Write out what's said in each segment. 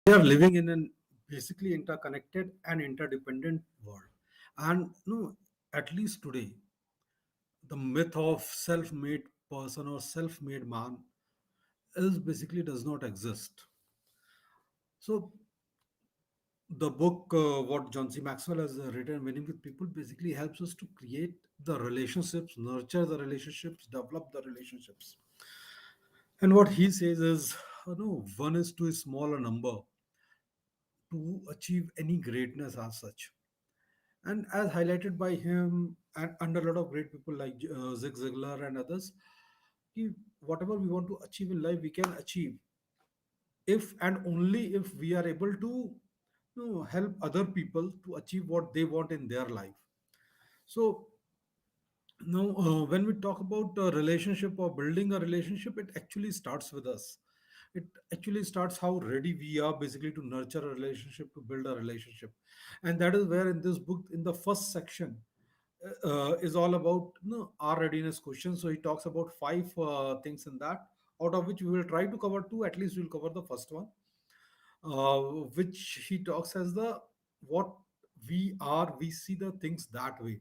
We are living in an basically interconnected and interdependent world. And no, at least today, the myth of self-made person or self-made man is basically does not exist. So the book, what John C. Maxwell has written, Winning with People, basically helps us to create the relationships, nurture the relationships, develop the relationships. And what he says is, no, one is too small a number to achieve any greatness as such. And as highlighted by him and under a lot of great people like Zig Ziglar and others, whatever we want to achieve in life, we can achieve if and only if we are able to help other people to achieve what they want in their life. So now, when we talk about a relationship or building a relationship, it actually starts with us. It actually starts how ready we are basically to nurture a relationship, to build a relationship. And that is where in this book, in the first section, is all about our readiness question. So he talks about five things in that, out of which we will try to cover two. At least we'll cover the first one, which he talks as the what we are. We see the things that way,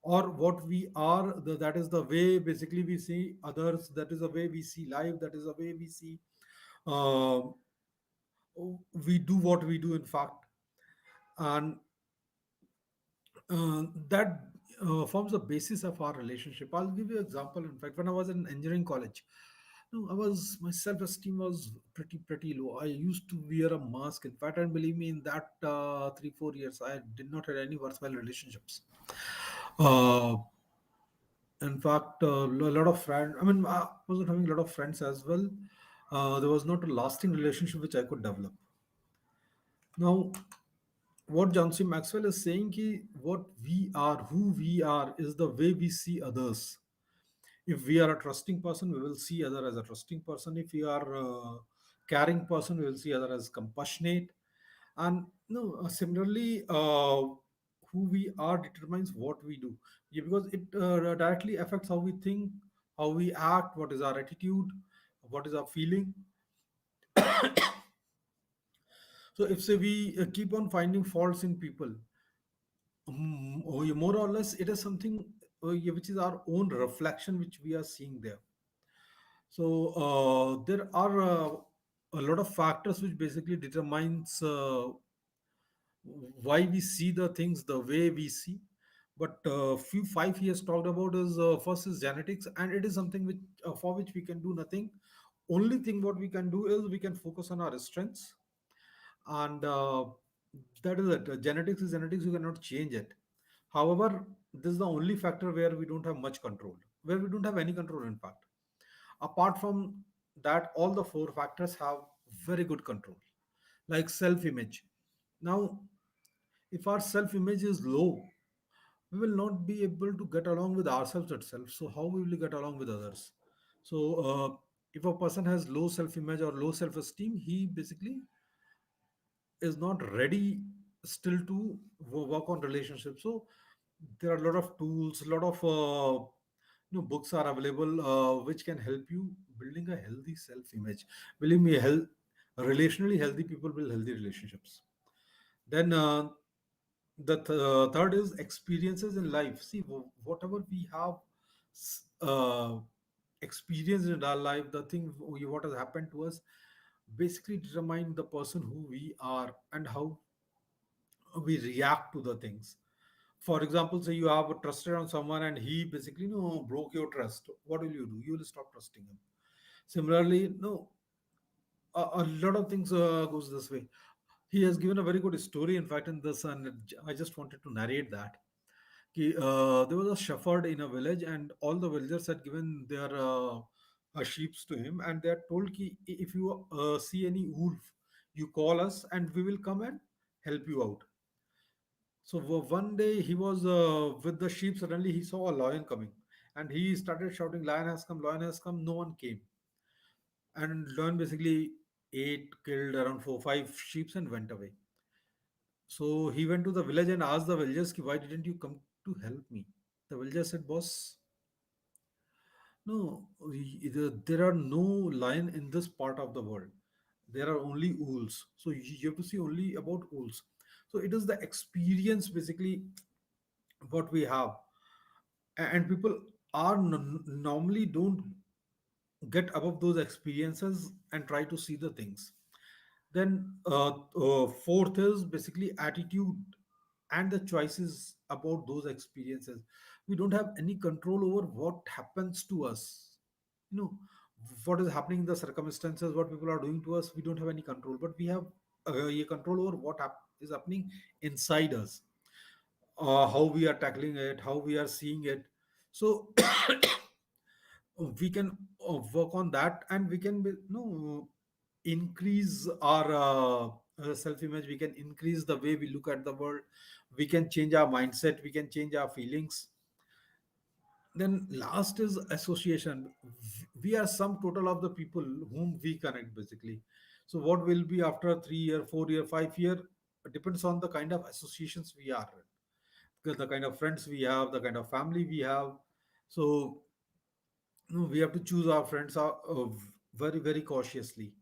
or what we are. That is the way basically we see others. That is the way we see life. That is the way we see. Uh, we do what we do, in fact, and that forms the basis of our relationship. I'll give you an example. In fact, when I was in engineering college, I was my self-esteem was pretty low. I used to wear a mask. In fact, and believe me, in that 3 4 years, I did not have any worthwhile relationships. Uh, in fact, a lot of friends. I mean, I wasn't having a lot of friends as well. There was not a lasting relationship which I could develop. Now, what John C. Maxwell is saying ki what we are, who we are, is the way we see others. If we are a trusting person, we will see other as a trusting person. If we are a caring person, we will see other as compassionate. And no, similarly, who we are determines what we do. Yeah, because it directly affects how we think, how we act, what is our attitude, what is our feeling. So if say we keep on finding faults in people, more or less it is something yeah, which is our own reflection which we are seeing there. So there are a lot of factors which basically determines why we see the things the way we see. But few 5 years talked about is first is genetics, and it is something which for which we can do nothing. Only thing what we can do is we can focus on our strengths, and that is it. Genetics is genetics, you cannot change it. However, this is the only factor where we don't have much control, where we don't have any control, in fact. Apart from that, all the four factors have very good control, like self image. Now, if our self image is low, we will not be able to get along with ourselves itself. So, how will we get along with others? So, if a person has low self image or low self esteem, he basically is not ready still to work on relationships. So there are a lot of tools, a lot of books are available which can help you building a healthy self image. Believe me, relationally healthy people build healthy relationships. Then the third is experiences in life. See, whatever we have experienced in our life, the thing what has happened to us basically determine the person who we are and how we react to the things. For example, say you have trusted on someone and he basically broke your trust. What will you do? You will stop trusting him. Similarly, no, a lot of things goes this way. He has given a very good story, in fact, in this, and I just wanted to narrate that. There was a shepherd in a village, and all the villagers had given their sheep to him, and they had told, ki, if you see any wolf, you call us, and we will come and help you out. So one day he was with the sheep. Suddenly he saw a lion coming, and he started shouting, "Lion has come! Lion has come!" No one came, and lion basically ate, killed around 4 5 sheep and went away. So he went to the village and asked the villagers, "Ki, why didn't you come to help me?" The villagers said, "Boss, no, there are no lion in this part of the world. There are only ools. So you have to see only about ools. So it is the experience basically what we have. And people are normally don't get above those experiences and try to see the things. Then fourth is basically attitude and the choices about those experiences. We don't have any control over what happens to us. You know, what is happening in the circumstances, what people are doing to us, we don't have any control. But we have a control over what is happening inside us, how we are tackling it, how we are seeing it. So we can work on that, and we can increase our self image. We can increase the way we look at the world. We can change our mindset, we can change our feelings. Then last is association. We are sum total of the people whom we connect basically. So what will be after 3 year, 4 year, 5 year depends on the kind of associations we are in, the kind of friends we have, the kind of family we have. So no, we have to choose our friends very very cautiously.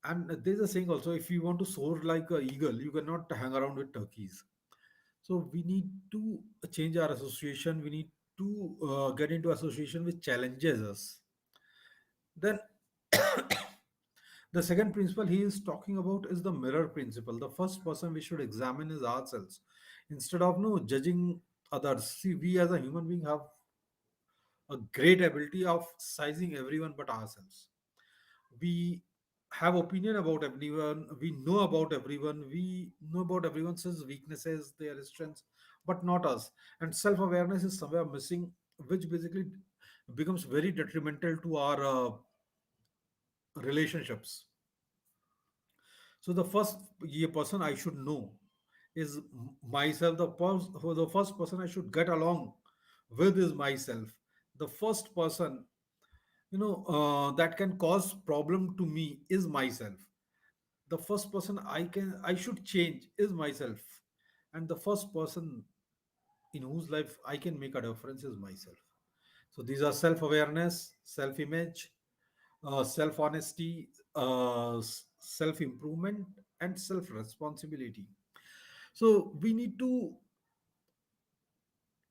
And there's a saying also, if you want to soar like a eagle, you cannot hang around with turkeys. So we need to change our association. We need to get into association which challenges us. Then the second principle he is talking about is the mirror principle. The first person we should examine is ourselves instead of no judging others. See, we as a human being have a great ability of sizing everyone but ourselves. We have opinion about everyone, we know about everyone, we know about everyone's weaknesses, their strengths, but not us. And self-awareness is somewhere missing, which basically becomes very detrimental to our relationships. So the first person I should know is myself. The first person I should get along with is myself. The first person that can cause problem to me is myself. The first person I should change is myself. And the first person in whose life I can make a difference is myself. So these are self-awareness, self-image, self-honesty, self-improvement, and self-responsibility. So we need to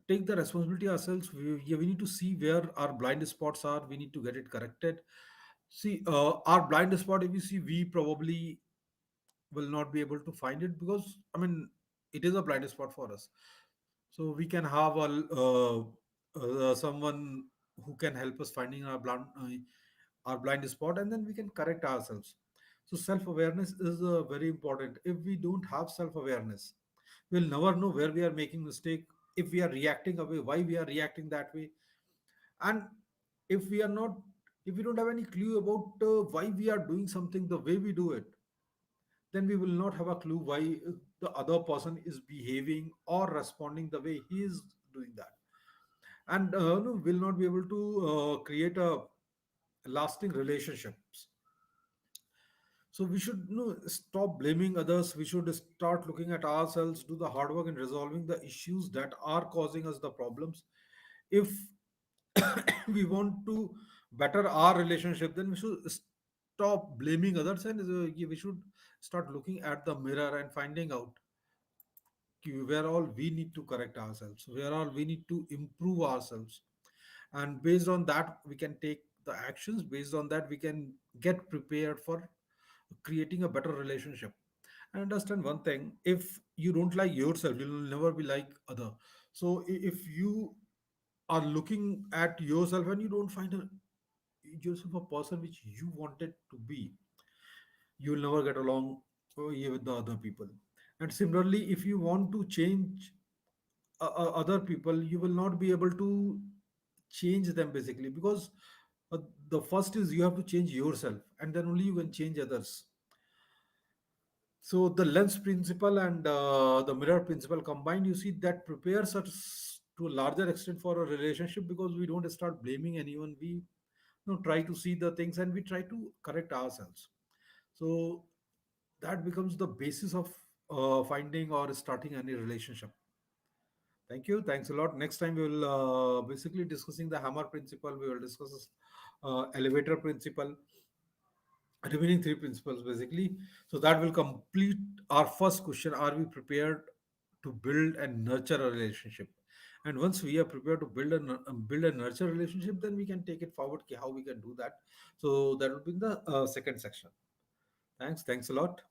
take the responsibility ourselves. We need to see where our blind spots are. We need to get it corrected. See, our blind spot, if you see, we probably will not be able to find it, because I mean it is a blind spot for us. So we can have someone who can help us finding our blind spot, and then we can correct ourselves. So self awareness is very important. If we don't have self awareness, we'll never know where we are making mistake, if we are reacting away, why we are reacting that way. And if we are not if we don't have any clue about why we are doing something the way we do it, then we will not have a clue why the other person is behaving or responding the way he is doing that. And no, will not be able to create a lasting relationships. So we should stop blaming others. We should start looking at ourselves, do the hard work in resolving the issues that are causing us the problems. If we want to better our relationship, then we should stop blaming others, and we should start looking at the mirror and finding out where all we need to correct ourselves, where all we need to improve ourselves. And based on that, we can take the actions. Based on that, we can get prepared for creating a better relationship. And understand one thing: if you don't like yourself, you'll never be like other. So if you are looking at yourself and you don't find yourself a person which you wanted to be, you will never get along with the other people. And similarly, if you want to change other people, you will not be able to change them basically, because uh, the first is you have to change yourself, and then only you can change others. So the lens principle and the mirror principle combined, you see, that prepares us to a larger extent for a relationship, because we don't start blaming anyone. We try to see the things and we try to correct ourselves. So that becomes the basis of finding or starting any relationship. Thank you. Thanks a lot. Next time we will basically discussing the hammer principle. We will discuss elevator principle. remaining three principles basically. So that will complete our first question: are we prepared to build and nurture a relationship? And once we are prepared to build and nurture a relationship, then we can take it forward, how we can do that. So that will be in the second section. Thanks a lot.